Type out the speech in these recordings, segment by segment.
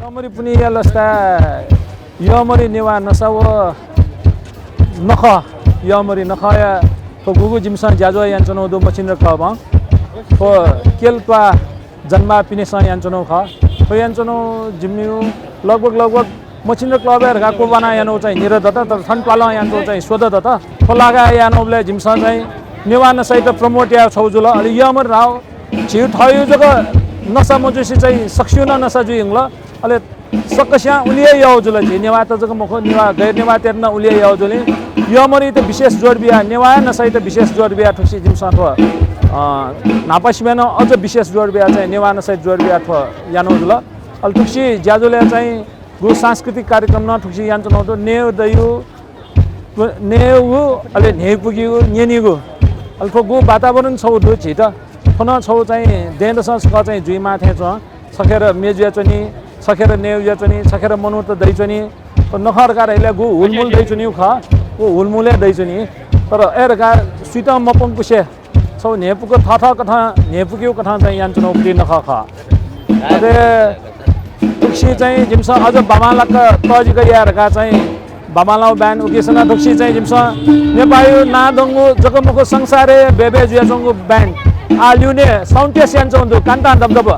Yomori puni yalasta yomori niwa nasawo nakha yomori nakhaya to gugu jimsan jajo yanchono do machinra khaba to kelpa janma pinesa yanchono kha to yanchono jimniu लगभग machinra club ga ko bana yano chai niradata ta thanpala yancho chai sodata to laga yanobले jimsan chai niwa nasai ta promote ya chhaujula ali yomor rao chi thayu jaga nasa mojusi chai saksuna nasa juingla ale सकस्या उलिए याउजुल जे नेवा त जग मख नेवा गैर नेवा तेर्न उलिए याउजुले यमरी त विशेष जोड बिया नेवा नसै त विशेष जोड बिया ठुसी जिमसा थ नापासिमेन अझ विशेष जोड बिया चाहिँ नेवा नसै जोड बिया थ यानुजुल अल ठुसी ज्याजुले चाहिँ गु सांस्कृतिक कार्यक्रम न ठुसी यान्छ न त नेउ दयु नेउ अले नेपुगिउ नेनिगु अल गु वातावरण छौ दु छिट फन छौ चाहिँ देन्दस स चाहिँ जुइमा थे छ सखेर मेजुया चनी सखेर नेउया चनी सखेर मनु त दैचनी नखर कारले गु हुलमुल दैचनी ख ओ हुलमुले दैचनी तर एरका सुइता मपङ पुसे छौ नेपुको थाथा कथा नेपुक्यौ कथा चाहिँ यान्चनो पुति नख ख अरे तुक्सी चाहिँ जिमसा अझ बामालक तज गरियारका चाहिँ बामालाउ ब्यान उकेसना तुक्सी चाहिँ जिमसा नेपाली नादंगु जगमको संसारे बेबे जुयाजंगु ब्यान्ड आल्युने साउन्टेस यान्चो कान्ता दबदब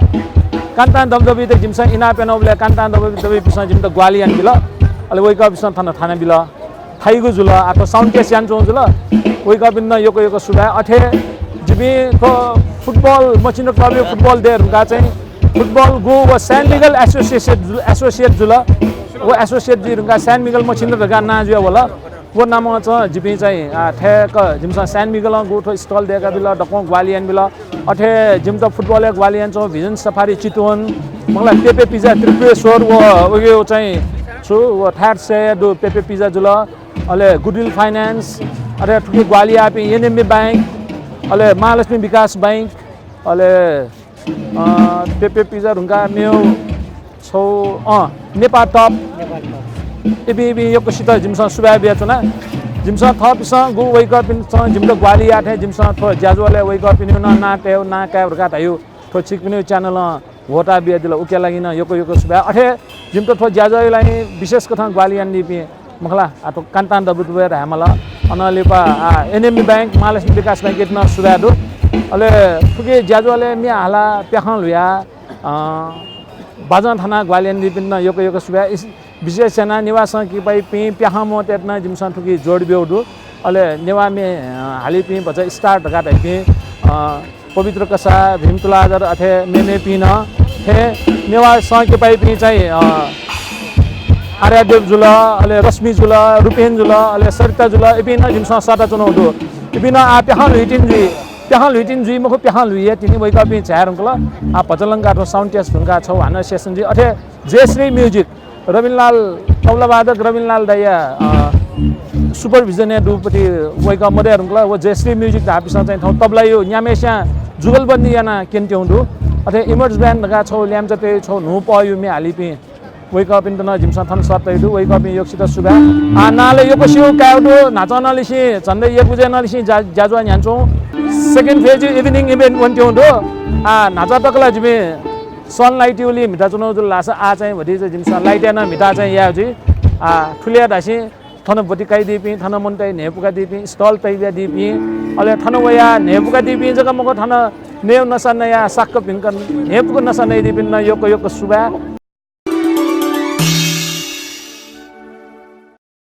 kantan damdabi te jimsa ina penobले kantan damdabi bisa jimta gwalian bila ale weka bisa thana thana bila thaigu jula ato sound case yan jula weka binna yoko suba athe jibi ko football machine club football there ga chai football go wa San Miguel associate jula wo associate ji runga San Miguel machine ga na juya wala वो नाम छ जिपि चाहिँ ठेक जिमसा San Miguel go to stall देका बिला डकों ग्वालियन बिला अठे gym त football ग्वालियन छ भिजन सफारी चितवन मलाई पेपे पिज्जा त्रिपुरेश्वर वो यो चाहिँ छु वो थाट से दो पेपे पिज्जा जुला अले गुडविल फाइनेन्स अरे ठुकी ग्वालिया पे एनएमबी बैंक अले महालक्ष्मी विकास बैंक अले पेपे पिजर हुँका न्यू छौ नेपाल टप इबी यो कुसित जिमसँग सुबा बियाचुना जिमसँग थपिसँग गु वेक अप इन जिमले ग्वालिया थे जिमसँग थो ज्याजुले वेक अप इन ना टेउ ना का रुका थायु थो छिक पनि च्यानल होटा बिया दिला उके लागि न योको सुबा अठे जिम तो थो ज्याजुलाई विशेष कथा ग्वालिया निपि मखला आतो कान्तान दबुतवेर हामीला अनलिपा एनएमबी बैंक महालक्ष्मी विकास बैंक इतना सुबा दु अले फुके ज्याजुले मि हाला प्याखन लुया बाजन थाना ग्वालिया निपि न योको सुबा विशेष सेना निवास की पाई पी प्याखम तेतना जिमसन ठुकी जोड बेउडु अले नेवा में हाली पी बचा स्टार्ट ढका पी पवित्र कसा भीमतुलाजर अथे मेमे पिन थे नेवा स के पाई पी चाहिँ आर्यदेव जुला अले रश्मि जुला रुपेन जुला अले सरिता जुला इपिन जिमसन साता चुनाउदु इपिन आ प्याखन लुइटिन जुई मखो प्याखन लुइए तिनी वैका पी छारंकला आ पचलंगा ठो साउन्ड टेस्ट हुनका छौ हाना सेसन जी अथे जयश्री म्युजिक रविनलाल तबलावादक रविनलाल दया सुपरभिजन दुपति वैका मरेहरुला वो जयश्री म्युजिक धापिसा चाहिँ ठाउँ तबला यो न्यामेस्या जुगलबन्दी याना केन्ट्याउँदु अथे इमर्ज ब्यान्ड गा छौ ल्यामचते छौ नु पयु मे हालिपि वैका पिन त न जिमसा थन सतैदु वैका पि योक्सित सुबा आ नाले यो पसिउ काउदु नाचनलिसि झन्डै यकुजे नलिसि जाजुवा न्यान्छौ सेकेन्ड फेज इभिनिङ इभेन्ट वन्ट्याउँदु आ नाचा तकला जिमे सनलाइट युली मिटा चुनाउ जुल लासा आ चाहिँ भति चाहिँ जिमसा लाइट याना मिटा चाहिँ या जी आ ठुलिया दासी थन बटी काई दिपि थन मनtai नेपुका दिपि स्टल तैबिया दिपि अले थन वया नेपुका दिपि जगा मको थन नेउ नसन या साक्क पिंकन नेपुको नसन दिपि न योको सुबा